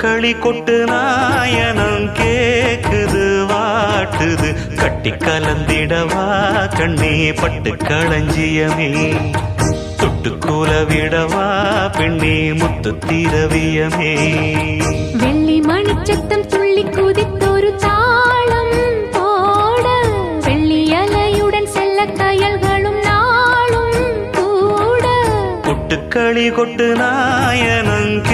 கொட்டுக்களி கொட்டு நாயனம் கேக்குது வாட்டுது கட்டி கலந்திடவா கண்ணே பட்டு களஞ்சியமே தொட்டுக்கூல விடவா பெண்ணே முத்து திரவியமே வெள்ளி மணிச்சத்தம் துள்ளி குதித்தொரு தாளம் போட வெள்ளி அலையுடன் செல்ல கயல்களும் நாளும் கூட கொட்டுக்களி கொட்டு நாயனம்